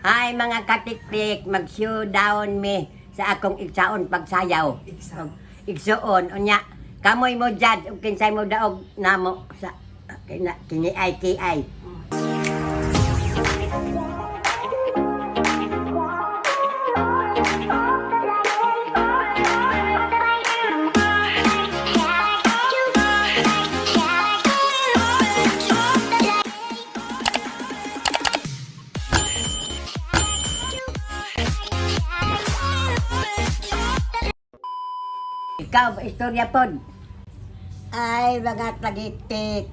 Hi mga katiktik, mag-showdown me sa akong igsaon pagsayaw. Igsuon, unya, kamoy mo judge, ug kinsay mo daog namo sa kini ay ki-ay. Ikaw, istorya pod. Ay, mga tagitik.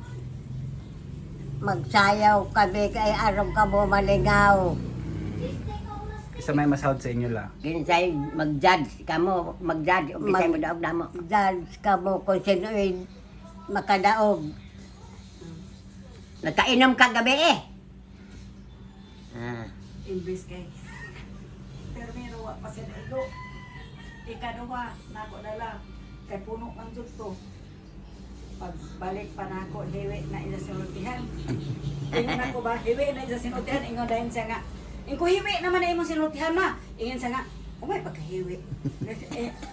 Magsayaw kami kay araw ka mo malingaw. Isa may masahod sa inyo la. Kinsay mag-judge ka mo, mag-judge, o kinsay mo daog namo. Judge ka mo kung sino'y makadaog. Nagkainom ka gabi eh. Imbis kay termino wa pa sa ilo. Ikaduha nako dala kay puno man jud to. Pagbalik pa nako hiwi na ila sinultihan. Ingon nako ba hiwi na ila sinultihan ingon dayon siya nga. Ingko hiwi naman na imong sinultihan ma. Ingon siya nga umay pagkahiwi.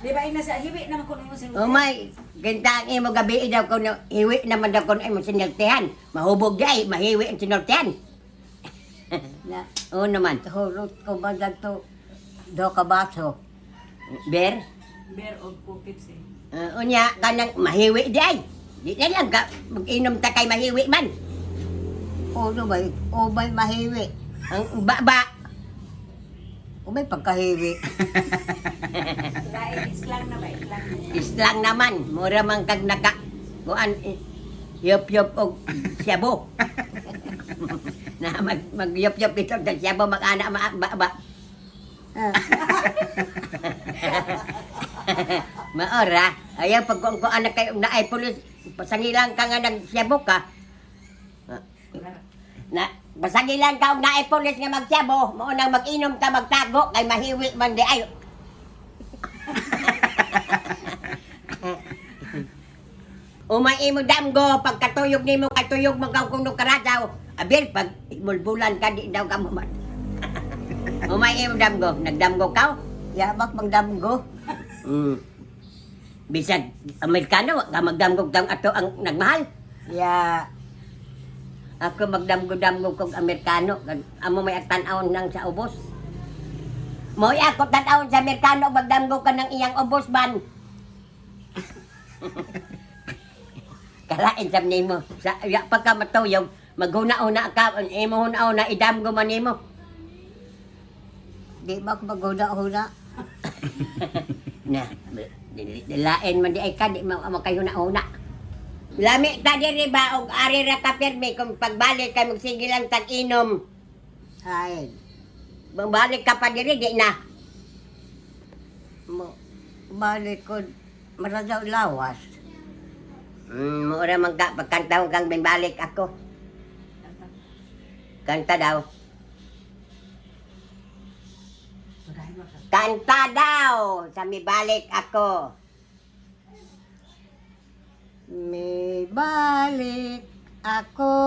Di ba ina sa hiwi naman ko imong sinultihan. Umay, gintang imo gabi daw kung hiwi naman daw kung imo sinultihan. Mahubog di mahiwi ang sinultihan. Na, oo naman. Hulot ko ba to do ka baso? Ber? Bear of pupips eh. Unya, kanang mahiwi di ay. Di na lang ka, mag-inom ta kay mahiwi man. Ano ba? O may mahiwi? Ang baba. O may pagkahiwi. Lain islang na ba? Islang. Islang naman. Mura man kag naka. Kuan, yup-yup o siyabo. Na mag-yup-yup ito. Siyabo mag-ana ba. Maora, ayaw pag kung anak kayo na ay pulis, pasangilan ka nga nagsiyabo ka. Na, pasangilan ka na ay pulis nga magsiyabo, maunang mag-inom ka magtago, kay mahiwi man di ay. Umay mo damgo, pagkatuyog ni mo, katuyog mo kang kung karadaw. Abir, pag bulbulan ka, di daw ka mo man. Umay mo damgo, nagdamgo ka? Yabak magdamgo. Bisag Amerikano, ka magdamgo tang ato ang nagmahal. Ya. Ako magdamgo-damgo kong Amerikano. Amo may tan-awon nang sa ubos. Mo'y ako tan-awon sa Amerikano, magdamgo ka ng iyang ubos man. Kalain sa nimo. Sa pagka matuyog, maghuna-una ka, imo huna-una, idamgo man nimo. Di ba maghuna-una? Na, dilain man di ay ka, di makayuna-una. Lami ta diri ba, og ari ra ka permi, kung pagbalik kay magsige lang tag-inom. Ay, balik ka pa diri, di na. Balik ko, maradaw lawas. Mura man ka, pagkanta kang balik ako. Kanta daw. Kanta daw, sa mi balik ako. Mi balik ako,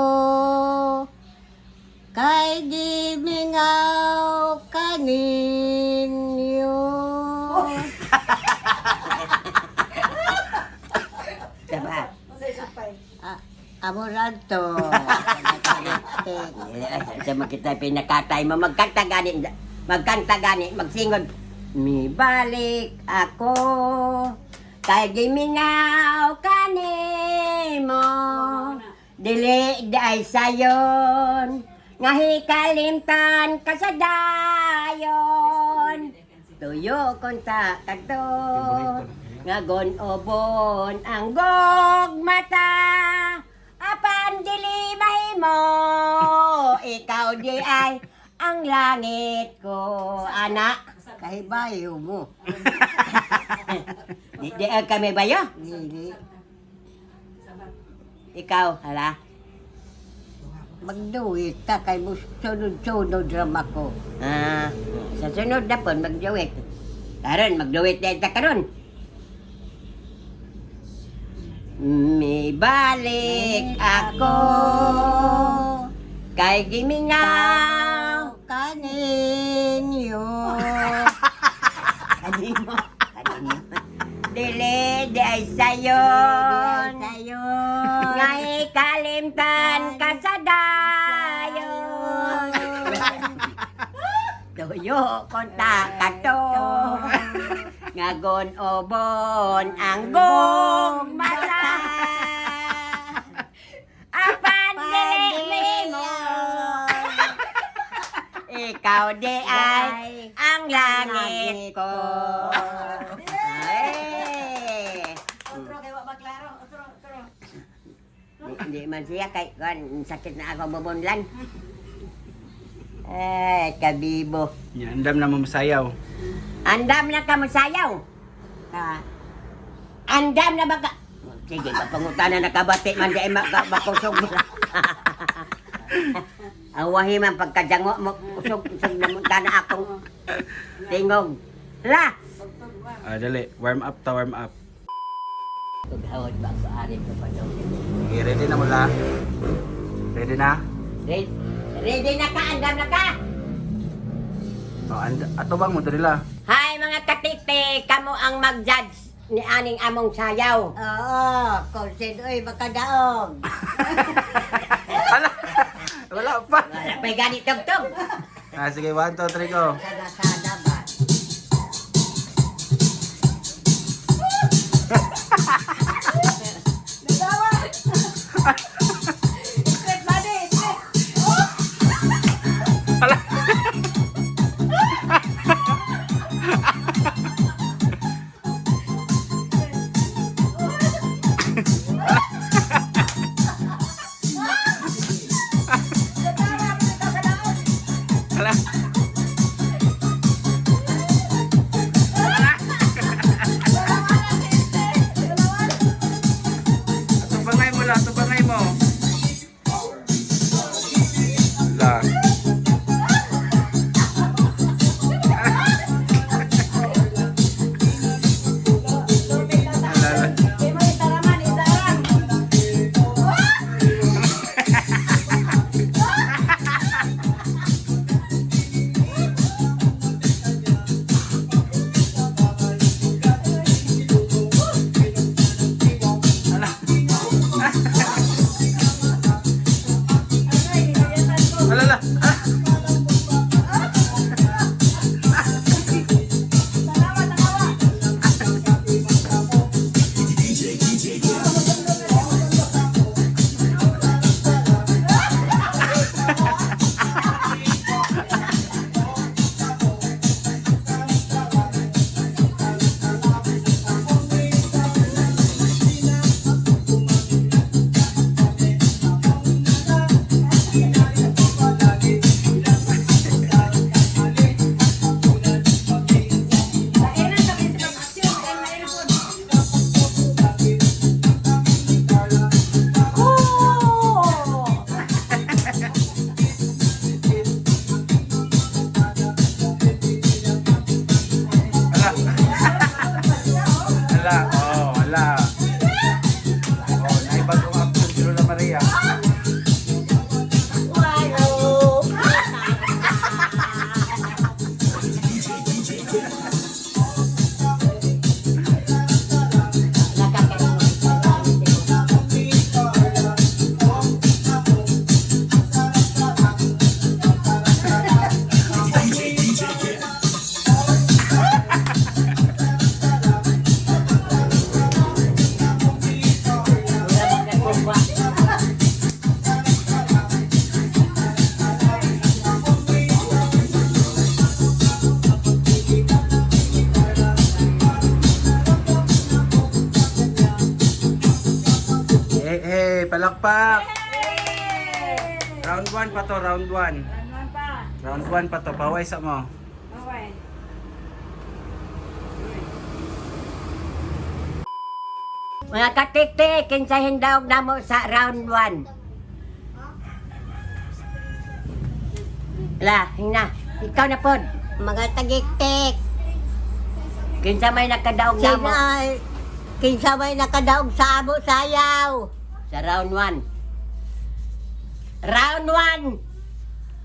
kay di mingaw kaninyo. Diba? Amoran to. Sama kita pinakatay mo, magkanta gani, magsingod. Mi balik ako, kay gimingaw kanimo, dili day sayon, nga hikalimtan ka sa dayon. Tuyo konta kadto, nga gon-obon ang gogmata, apan dili mahimo, ikaw di ay ang langit ko, anak. Kahibayo mo. Di kami bayo? Hindi. Ikaw, hala? Magduwit ka kay mo sunod-sunod drama ko. Sa sunod na po, magduwit. Karon, magduwit na ita karon. May balik ako, kay gimingaw kanin. ay sayon. Sayon. Ngay kalimtan ka sa dayon. Tuyo konta kato. Ngagon obon ang gumata. Apan dili mo. Ikaw di ay ang langit ko. Ay. Otro kay wa maklaro. Otro. Hindi man siya kay kan sakit na ako bubunlan. Eh, kabibo. Yan, andam na mamasayaw. Andam na ka masayaw. Andam na baka. Sige, papangutana na kabati man di makusog mo. Awahi man pagkajango mo usog na munta na akong tingog. La! Dali, warm up. Paghawad ba sa arin ko pa daw? Okay, ready na mula. Ready na? Ready na ka? Andam na ka? Ato bang mo dala? Hi mga katiti, kamo ang mag-judge ni aning among sayaw. Oo, konsidoy makadaog. Wala pa. Wala pa'y ganit tugtog. Sige, 1, 2, 3, go. Sada ba? Nagawa! Straight body, straight! Hala. Ato bangay mo. La. Alala. Wala. Oh, naibagong action si Lola Maria. Hey, palakpak. Round 1 pa to, round 1. Round 1 pa to, paway sa mo. Mga katiti, kinsahin daw na mo sa round 1. La, hina. Ikaw na pod. Mga tagiktik. Kinsa may nakadaog na mo Kinsa may nakadaog sa amo sayaw. sa round 1. Round 1.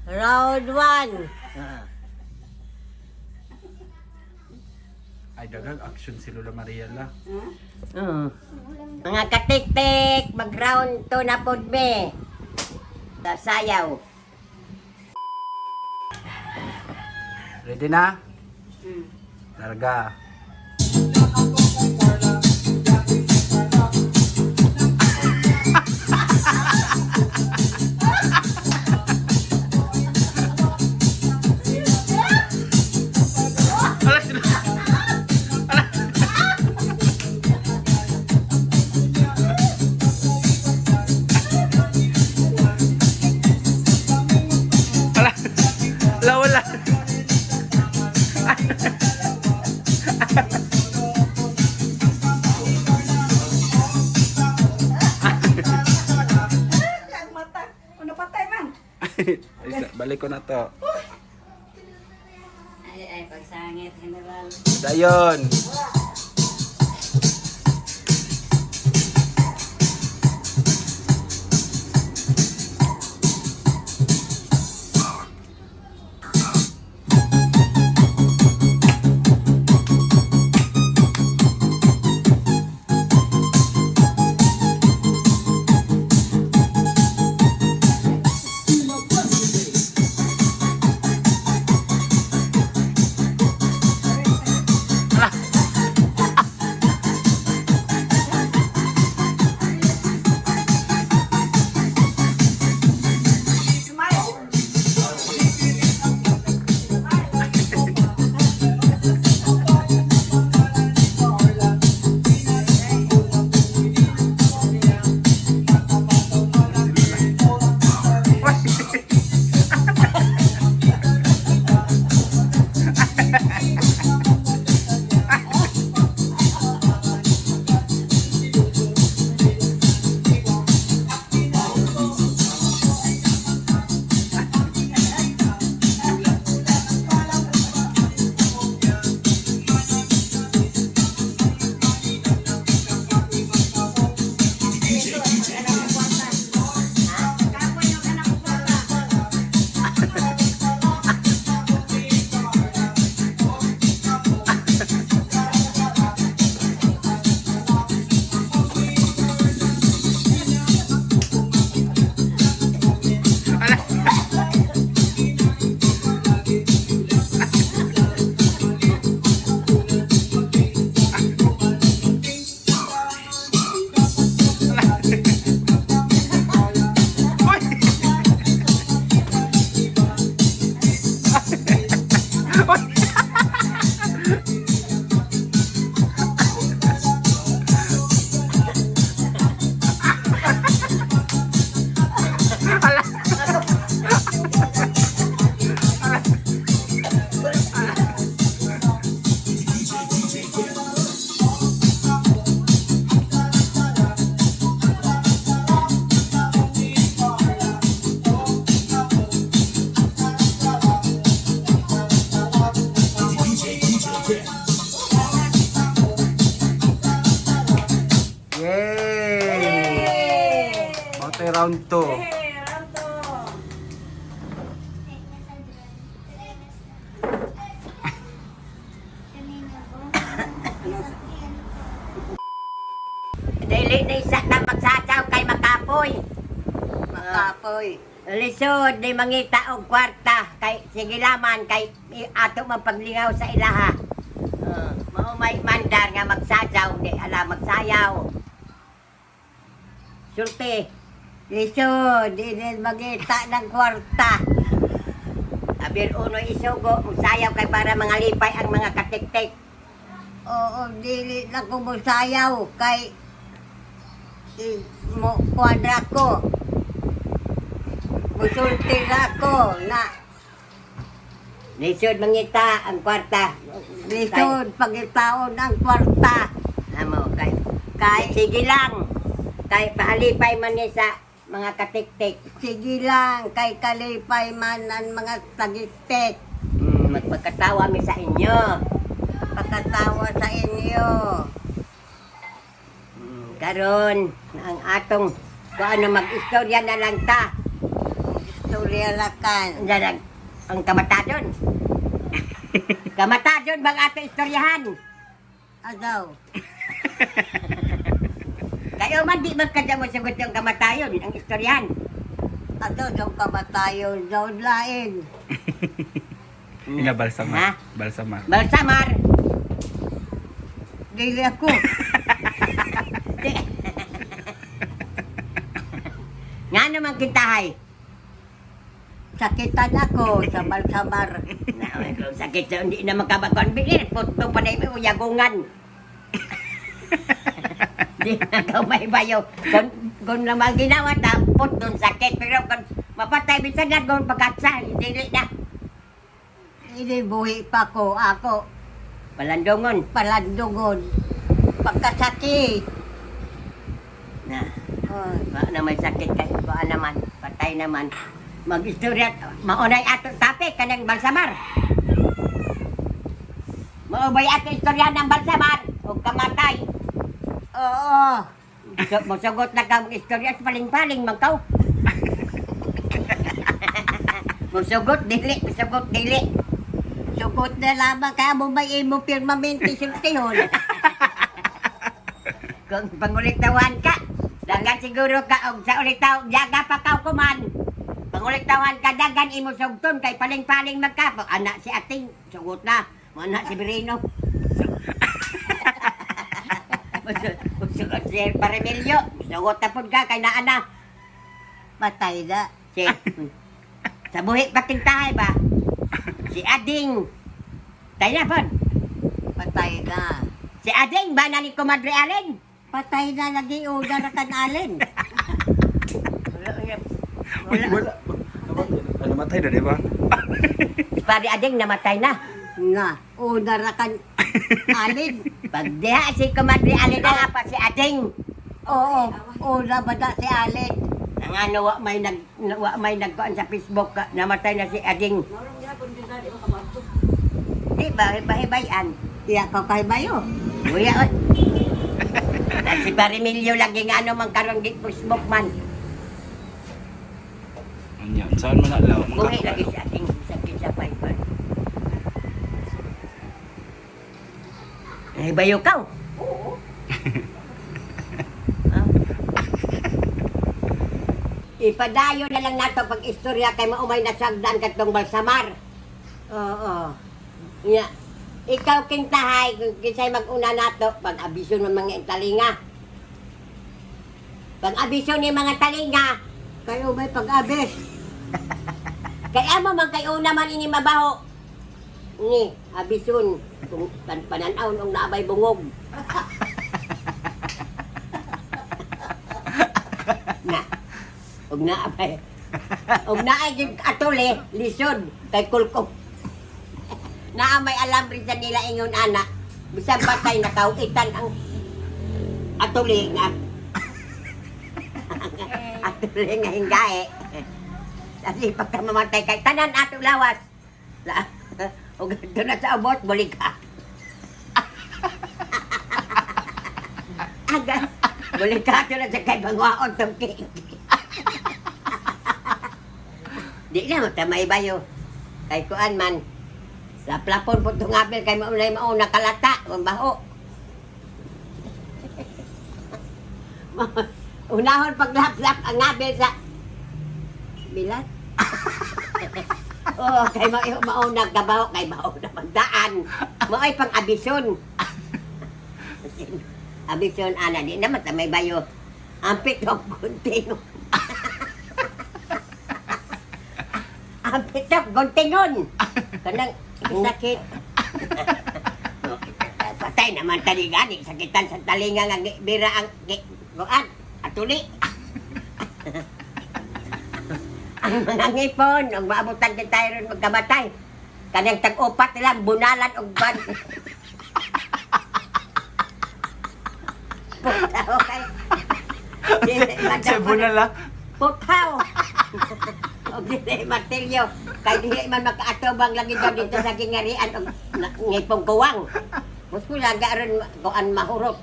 Round 1. Ay, dagang action si Lola Mariela. Ha? Mga katik-tik, mag-round 2 na pod me. Sa sayaw. Ready na? Hmm. Larga. Ala, sila. Ala. Ala, wala. Ang mata. Ano patay man? Balik ko na to. Ay, pagsangit, General. Dayon. Smile. Yay! Mote round 2. Hey, Ranto. Dili na isa na magsasaw kay makapoy. Makapoy. Lisod, di mangita og kwarta. Kay, sige laman, kay ato man paglingaw sa ilaha. Mao may mandar nga magsasaw, di ala magsayaw. Sulti. Lisod, di mangita ng kwarta. Abir uno isugo, magsayaw kay para mga lipay ang mga katik-tik. Oo, dili na ko magsayaw kay mo kwadra ko. Musulti ko na lisod mangita ang kwarta. Lisod pagitaon ang kwarta. Amo kay sige lang. Kay pahalipay man ni sa mga katik-tik. Sige lang kay kalipay man ang mga tagiktik. Magpagkatawa mi sa inyo. Pagkatawa sa inyo. Karon ang atong kung ano mag-istorya na lang ta. Istorya lakan. Ang kamatajon. Kamatajon bang ato istoryahan? Agaw. Kayo man di man kadya mo sagot yung kamatayon, ang istoryahan. Agaw, yung kamatayon, daw lain. Ina balsamar. Ha? Balsamar. Balsamar. Dili ako. Nga naman kintahay. Sakitan ako sa balsamar. Sakit sa hindi na makabakon. Bilir, puto pa na yung yagungan. Di na daw may bayo. Kung naman ginawa, tapos doon sakit. Pero kung mapatay, bisan na doon pagkatsa. Dili na. Hindi buhi pa ko. Ako. Palandungon. Palandungon. Pagkasakit. Na. Oh, baka na may sakit kayo. Baka naman. Patay naman. Mag-istorya. Maunay ato tape. Kanang balsamar. Maubay ato istorya ng balsamar. Huwag kamatay. Oo. Musugot na ka istorya sa paling-paling. Magkaw. Musugot dili. Musugot dili. Sugot na lamang kaya mo may imo pirmamente sultihon. Kung pangulitawan ka, dagan siguro ka og sa ulitaw, yaga pa ka kuman. Pangulitawan ka, dagan imo sugton kay paling-paling magkapo. Anak si ating, sugot na. Anak si Birino. Sugot si Paremilio. Sugot na po ka kay naana. Patay na. Si, sa buhi pating tahay ba? Si Ading. Patay na po. Patay na. Si Ading ba na ni Kumadre Allen? Patay na lagi o darakan Allen. Wala. Namatay na, di ba? Si Pari Ading namatay na. Nga, o darakan Allen. Pag diha si Kumadre Allen na pa si Ading. Oo, una ba na si Allen? Ang ano, wa may nagkuhan sa Facebook, namatay na si Ading. Di ba, bahibayan. Iya ko kahibayo. Uya, oy. At si Parimilio lagi nga ano man karon di Facebook man. Anya, saan man alaw? Buhay lagi si Ading sakit sa paypal. Nahibayo ka? Oo. Ipadayo na lang nato pag istorya kay maumay nasagdan katong balsamar. Oo. Nya. Ikaw kintahay kung kinsay mag-una nato pag abisyon ng mga talinga. Pag abisyon ng mga talinga, kayo may pag-abis. Kaya mo man kayo naman ini mabaho. Ni, abisyon kung pananaw nung naabay bungog. Na. Og naabay. Og naay atole lisod kay kulkop. Naa may alam rin sa nila ingon anak. Bisan patay nakauitan ang atuli nga. Atuli nga hinggae. Kasi pagka mamatay kay tanan ato lawas. O doon na sa abot, balik ka. Aga, balik ka doon na sa kay bangwaon tong cake. Di na matamay bayo. Kay kuan man. Sa plapon po itong apel kay mauna kalata, mabaho. Unahon paglap-lap ang apel sa bilat. Oo, kay mauna kabaho, kay mauna magdaan. Mao'y pang abisyon. Abisyon, ana, di naman may bayo. Ampit o guntingon. Ampit o guntingon. Kanang sakit. Patay naman taligani. Sakitan sa talinga nga bira ang kuan. Atuli. Ang mga ngipon, ang maabutan din tayo rin magkamatay. Kanang tag-upat nila, bunalan o ban. Putaw kay. Sa bunala. Putaw. O dili martilyo. Kay dili man makaatubang lagi daw dito sa gingarian og ngipong kuwang. Mas kula garon kuan mahurot.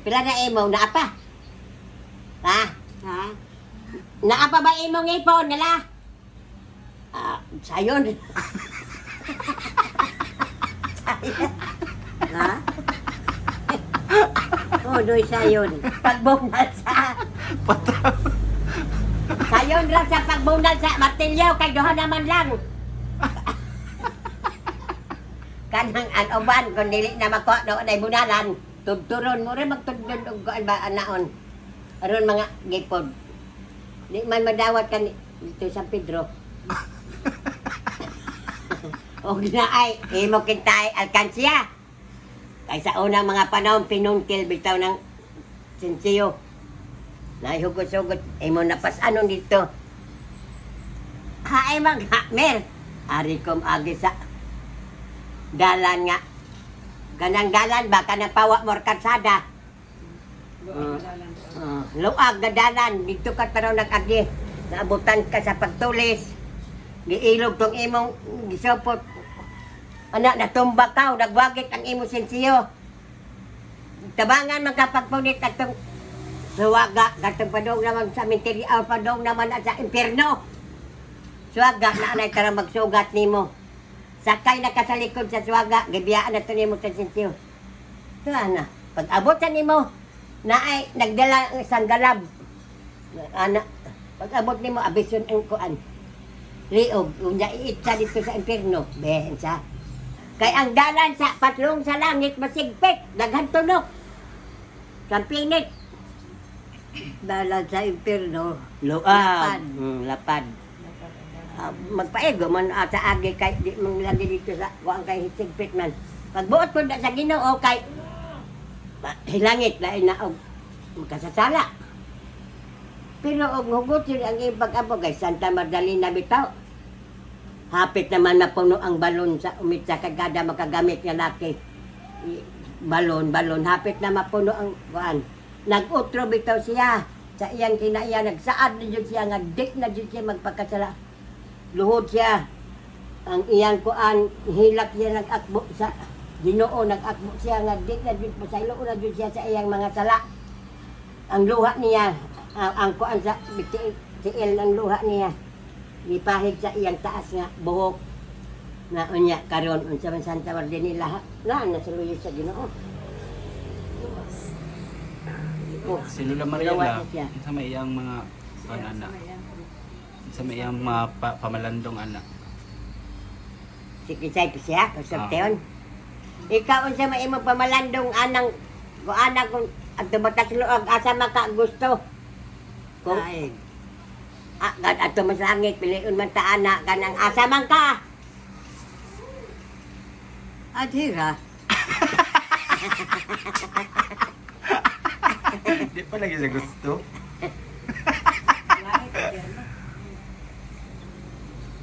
Pila na imo na apa? Ha? Ha? Naapa ba imo ngipon nila? Sayon. Sayon. Ha? Hunoy sayon. Pagbunal sa... Sayon ra sa pagbunal sa martilyo, kay duha naman lang. Kanang an-uban, kung dili na makuha daw na bunalan, tugturon mo rin magtugtun og kuan ba anaon. Aron mga gipod. Di man madawat kan dito sa Pedro. Og na ay imo kintay alkansya. Kay sa unang mga panahon pinungkil bitaw ng sensiyo. Nahugot-hugot imo napas anon dito. Haay maghamer. Ari kom agi sa dalan nga. Ganang dalan ba kanang pawa mo kalsada. Luag na dalan dito ka taraw nag-agi. Naabutan ka sa pagtulis. Giilog tong imong gisupot. Anak natumba ka, nagwagit ang imong sensiyo. Tabangan magkapagpunit at tong suwaga, gatong padong naman sa minterial, padong naman at sa impyerno. Suwaga na anay karang magsugat nimo. Sakay na ka sa likod sa suwaga, gibiyaan na ito nimo sa sensiyo. Ito na, pag abot sa nimo, na ay nagdala ang isang galab. Anak, pag abot nimo, abisyon ang kuan. Liog, unya iitsa dito sa impyerno, behen sa. Kay ang dalan sa patlong sa langit masigpit, daghan tunok. Kampinit. Dalan sa impyerno, lapad. Lapad. Magpaego man sa agi kay di man lagi dito sa kuan kay sigpit man. Pagbuot ko sa Ginoo kay hilangit lain na og makasasala. Pero og hugot yun ang ipag-abog kay Santa Magdalena bitaw. Hapit naman mapuno ang balon sa umit sa kagada makagamit nga laki. Balon. Hapit na mapuno ang kuan. Nag-utro bitaw siya sa iyang kinaiya. Nagsaad na dyan siya nga dik na dyan siya magpakasala. Luhod siya. Ang iyang kuan, hilak siya nag-akbo sa Ginoo. Nag-akbo siya nga dik na dyan. Pasaylo na dyan siya sa iyang mga sala. Ang luha niya, ang kuan sa tiil ng luha niya. Ipahig sa iyang taas nga buhok na unya karon unsa man Santa Magdalena na nasaluyo sa Ginoo. Si Lola Mariela, sa may iyang mga anak. Sa may iyang mga pamalandong anak. Sikisay ko siya, kasabteon. Ikaw unsa may imong pamalandong anang ko anak kung at batas luag asa maka gusto. Kung ato mas langit, piliun man ta anak kanang asa man ka. Adhira. Di pa lagi sa gusto.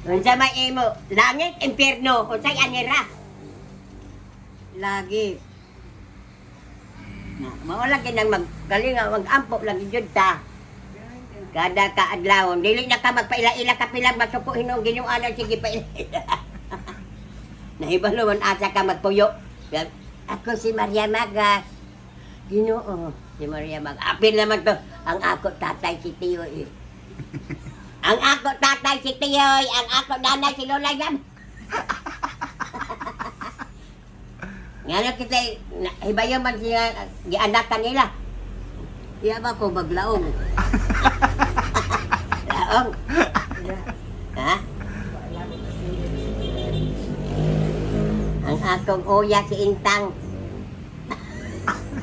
Unsa may imo? Langit, impyerno, unsay anira? Lagi. Mao lagi nang magaling mag-ampo lagi jud ta. Kada kaadlaw, dili na ka magpaila-ila ka pilang masuko hinong Ginoo ana sige pa ila. Nahibalo man asa ka magpuyo. Ako si Maria Magas. Ginoo, si Maria Magas. Apil naman to ang ako tatay si Tiyoy. Ang ako tatay si Tiyoy, ang ako nanay si Lola yan. Nga kita hibayo man siya gianakan nila. Iya ba ko maglaong? Laong. Ha? Ang akong uya si Intang.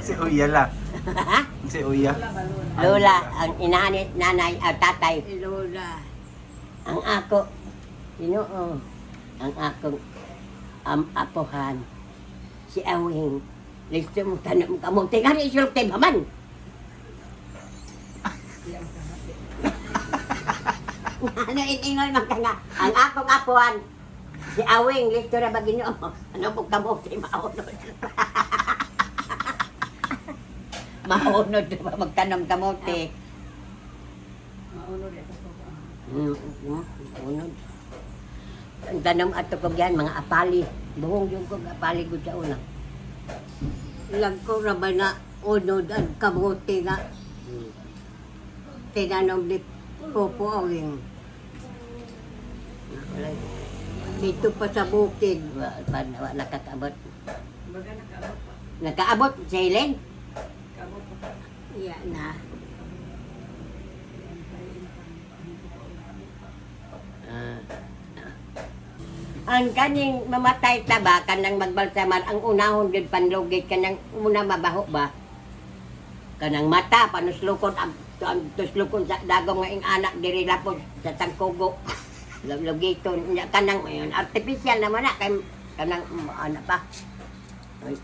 Si Uya la. Ha? Si Uya. Lola, ang inanit, nanay, tatay. Lola. Ang ako, Ginoo, ang akong apohan, si Awing. Listo mo tanong kamuti. Nga rin isulok tayo maman. Ano itingoy man ka nga. Ang akong apuan, si Awing, listo na ba Ginoo? Ano po kamuti, maunod. Maunod ba magtanong kamuti? Maunod ito po. Maunod. Ang tanong ato ko yan, mga apali. Buhong yung kong apali ko sa una. Ilang ko na ba na unod ang kamuti nga. Tinanong di po Awing. Dito pa sa bukid, nakakaabot. Baga nakaabot pa. Nakaabot sa Helen? Kabot ko. Iya na. Ang kaning mamatay ta ba kanang magbalsaman ang unahon gyud panlugit kanang una mabaho ba kanang mata panuslukon ang tuslukon sa dagom nga ing anak diri lapod sa tangkugo lugiton nya kanang mayon artificial naman na kay kanang ana pa ay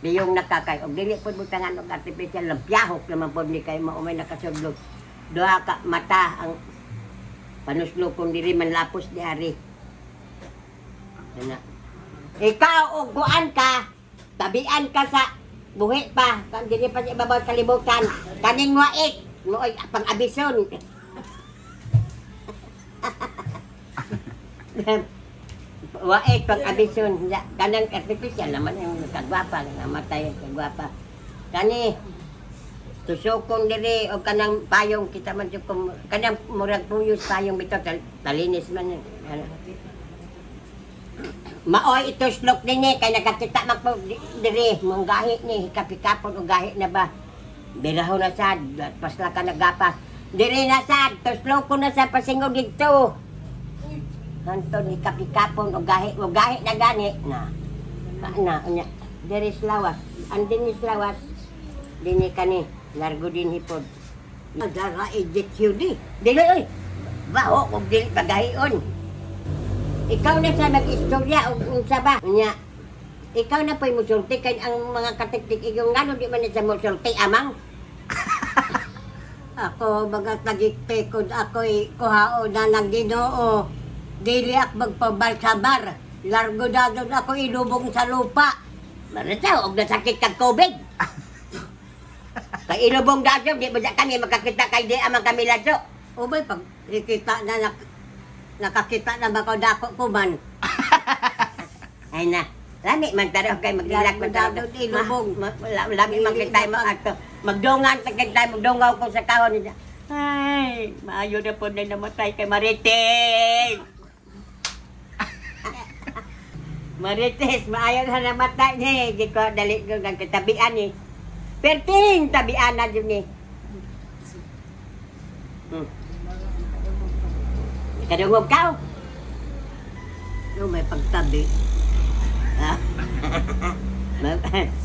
diyong nakakay og dili pud butangan og artificial lampyahok naman pud ni kay mao may nakasudlog duha ka mata ang panuslukon diri man lapos di ari. Ana. Ikaw og guan ka, tabian ka sa buhi pa, kan dili pa sa ibabaw kalibutan. Kaning wait, mooy pang abison. Wait pang abison, kanang artificial naman yung kagwapa, namatay ang kagwapa. Kani tusukon diri o kanang payong kita man jud kanang murag puyos payong bitaw talinis man yan. Maoy ito slok din kay nakakita magpo diri mong gahi ni kapikapon o gahi na ba biraho na sad pasla ka nagapas diri na sad to slok ko na sa pasingog dito hanto ni kapikapon o gahi na gani na nya diri slawas andin ni slawas dinhi kani largo din hipod nagara ejection dili oy baho og dili pagahion. Ikaw na sa mag-istorya o unsa ba? Nya, ikaw na po'y musulti kay ang mga katiktik igong ngano di man na sa musulti amang? Ako mga tagikpekod ako'y kuhao na ng Ginoo. Dili ak magpabalsabar. Largo na doon ako ilubong sa lupa. Marita, og nasakit kag COVID. Kay ilubong na doon, di ba kami makakita kay di amang kami laso. Ubay, pag ikita na nakakita na ba ko dako ko man. Ay na. Lami man taro kay maglilak man taro. Ilubong. Lami man kay tayo mag-ato. Magdungan ta kay tayo magdungaw ko sa kahon niya. Ay, maayo na po na namatay kay Marites. Marites, maayo na namatay ni. Di ko dali ko ng katabian ni. Perting tabian na dyan ni. Kadungog ka? No, may pagtabi.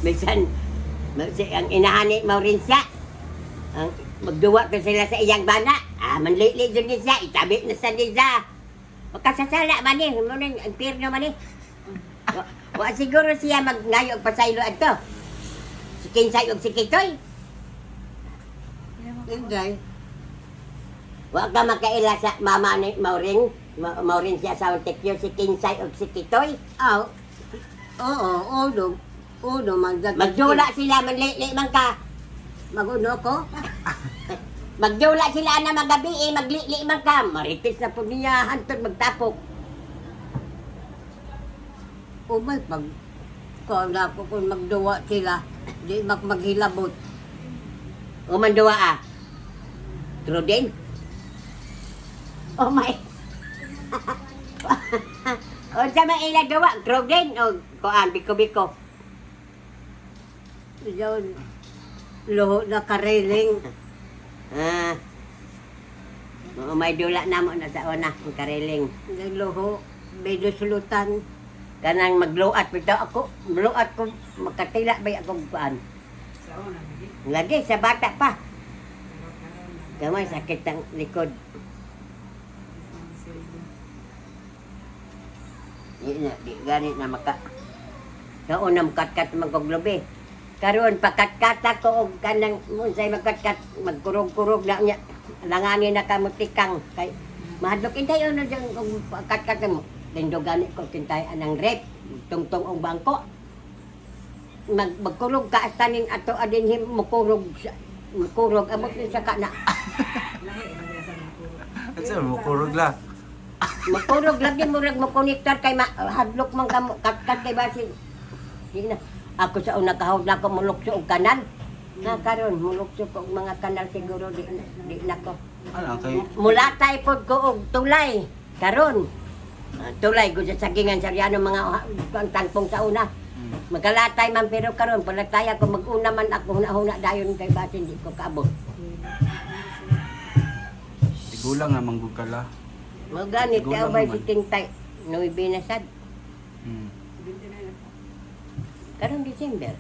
Minsan, ang inahani mo rin siya. Magduwa ko sila sa iyang bana. Manlili dyan din siya. Itabi na sa din siya. Magkasasala man eh. Ang pirno man eh. Wa siguro siya magngayo og pasaylo adto. Si Kinsay og si Kitoy. Hindi. Wa ka makaila sa mama ni Mauring siya sa Tekyo si Kinsay o si Kitoy. Oo, uno magdula sila manlili man ka. Maguno ko. Magdula sila na magabi maglili man ka. Marites na po niya hantod magtapok. Umay pag kala ko kung magduwa sila, di maghilabot. O manduwa True din. Oh my. O sa mga ilang gawa, Trogen o kuan, biko-biko. Yun, luho na kareling. May dula na mo na sa una, ang kareling. Luho, may lusulutan. Kanang magluat, pero ako, magluat ko, makatila ba akong kuan. Lagi, sa bata pa. Kamay, sakit ang likod. Di ganit na maka noon na makatkat magkoglobe karon pakatkat ko og kanang unsay magkatkat magkurog-kurog na nya langani na kamutikang kay mahadlok intay ono jang og pakatkat mo dindo gani ko kintay anang rep tungtong og bangko magkurog ka taning ato adin mukurog amot sa kana Kasi mukurog la. Makurog lagi murag mo konektor kay hadlok man ka kat kay basin. Di na. Ako sa una kahod na ko mulukso og kanal. Na karon mulukso ko og mga kanal siguro di na ko. Ano kay Mulatay pod ko og tulay. Karon tulay gud sa sagingan saryano mga tangpong sa una. Magalatay man pero karon palatay ako mag-una man ako huna-huna dayon kay base hindi ko kaabot. Tigulang nga manggug ka la. Mo ganit Gulang kay bay naman. si Tintay. Noy binasad. Hmm. 29 ako. Karong December.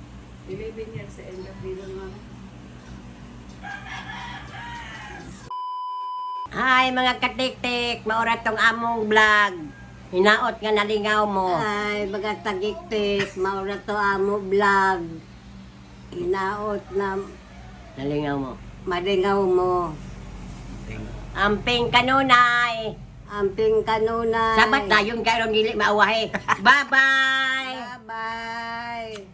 11 years sa end of the month. Hi mga katik-tik, maura tong among vlog. Hinaot nga nalingaw mo. Ay, mga tagik-tik, maura to among vlog. Hinaot na nalingaw mo. Malingaw mo. Amping kanunay. Amping kanunay. Sabat na yung karon dili maawahe. Bye-bye. Bye-bye.